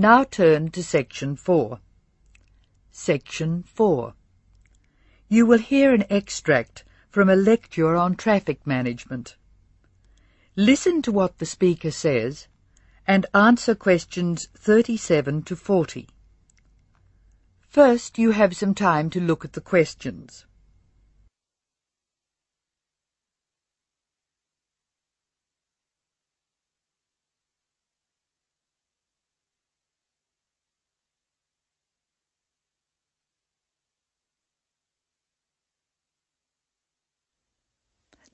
Now turn to Section 4. Section 4. You will hear an extract from a lecture on traffic management. Listen to what the speaker says and answer questions 37 to 40. First, you have some time to look at the questions.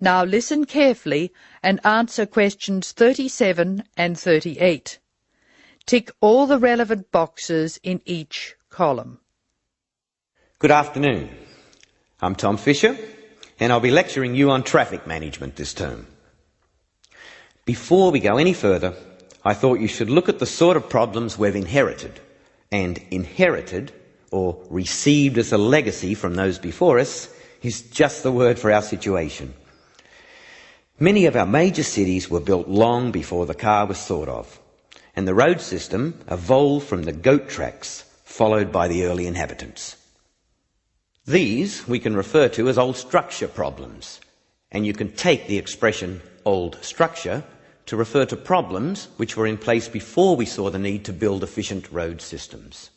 Now listen carefully and answer questions 37 and 38. Tick all the relevant boxes in each column. Good afternoon. I'm Tom Fisher, and I'll be lecturing you on traffic management this term. Before we go any further, I thought you should look at the sort of problems we've inherited. And inherited, or received as a legacy from those before us, is just the word for our situation. Many of our major cities were built long before the car was thought of, and the road system evolved from the goat tracks followed by the early inhabitants. These we can refer to as old structure problems, and you can take the expression old structure to refer to problems which were in place before we saw the need to build efficient road systems.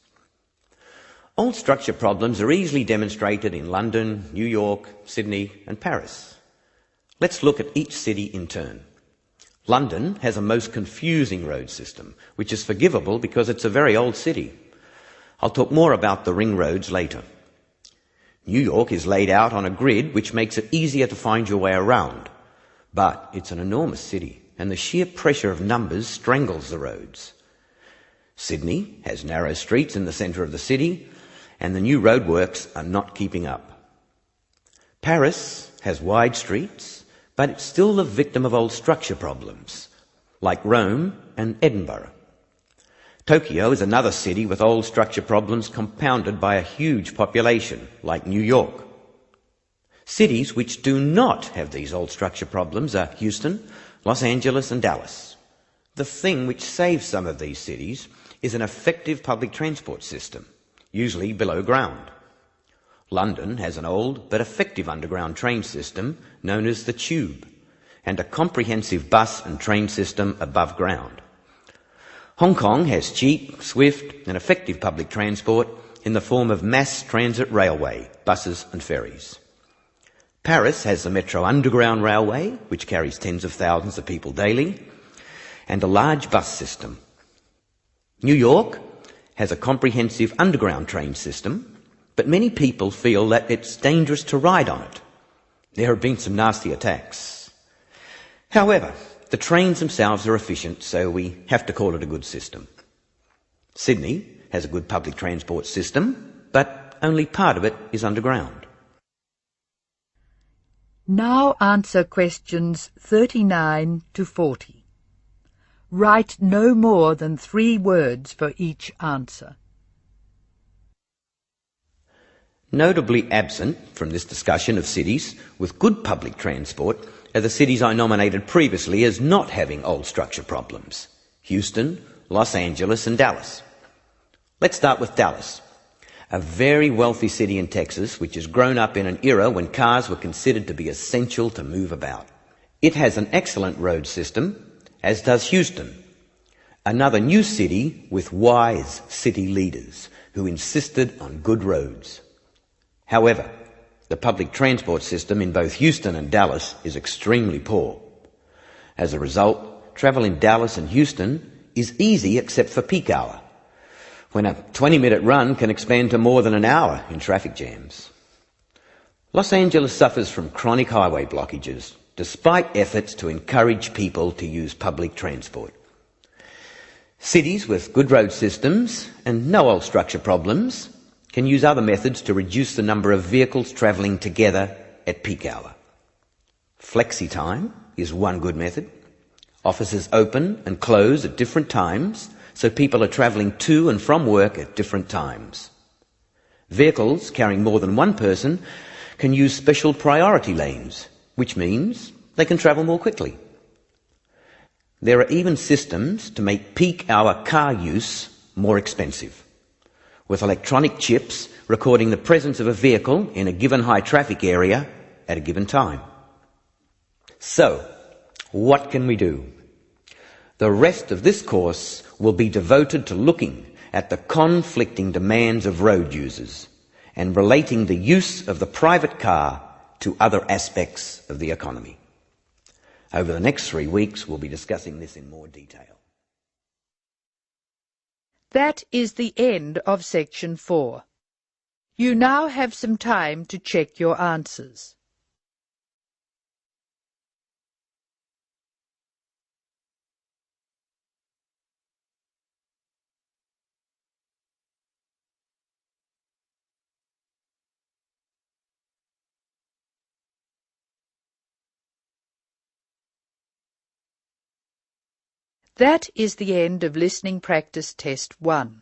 Old structure problems are easily demonstrated in London, New York, Sydney and Paris. Let's look at each city in turn. London has a most confusing road system, which is forgivable because it's a very old city. I'll talk more about the ring roads later. New York is laid out on a grid which makes it easier to find your way around. But it's an enormous city, and the sheer pressure of numbers strangles the roads. Sydney has narrow streets in the centre of the city, and the new roadworks are not keeping up. Paris has wide streets, but it's still the victim of old structure problems, like Rome and Edinburgh. Tokyo is another city with old structure problems compounded by a huge population, like New York. Cities which do not have these old structure problems are Houston, Los Angeles and Dallas. The thing which saves some of these cities is an effective public transport system, usually below ground. London has an old but effective underground train system known as the Tube, and a comprehensive bus and train system above ground. Hong Kong has cheap, swift and effective public transport in the form of mass transit railway, buses and ferries. Paris has the Metro Underground Railway, which carries tens of thousands of people daily, and a large bus system. New York has a comprehensive underground train system, but many people feel that it's dangerous to ride on it. There have been some nasty attacks. However, the trains themselves are efficient, so we have to call it a good system. Sydney has a good public transport system, but only part of it is underground. Now answer questions 39 to 40. Write no more than 3 words for each answer. Notably absent from this discussion of cities with good public transport are the cities I nominated previously as not having old structure problems: Houston, Los Angeles and Dallas. Let's start with Dallas, a very wealthy city in Texas which has grown up in an era when cars were considered to be essential to move about. It has an excellent road system, as does Houston, another new city with wise city leaders who insisted on good roads. However, the public transport system in both Houston and Dallas is extremely poor. As a result, travel in Dallas and Houston is easy except for peak hour, when a 20-minute run can expand to more than an hour in traffic jams. Los Angeles suffers from chronic highway blockages, despite efforts to encourage people to use public transport. Cities with good road systems and no old structure problems can use other methods to reduce the number of vehicles travelling together at peak hour. Flexi time is one good method. Offices open and close at different times, so people are travelling to and from work at different times. Vehicles carrying more than one person can use special priority lanes, which means they can travel more quickly. There are even systems to make peak hour car use more expensive, with electronic chips recording the presence of a vehicle in a given high traffic area at a given time. So, what can we do? The rest of this course will be devoted to looking at the conflicting demands of road users and relating the use of the private car to other aspects of the economy. Over the next 3 weeks, we'll be discussing this in more detail. That is the end of Section 4. You now have some time to check your answers. That is the end of Listening Practice Test 1.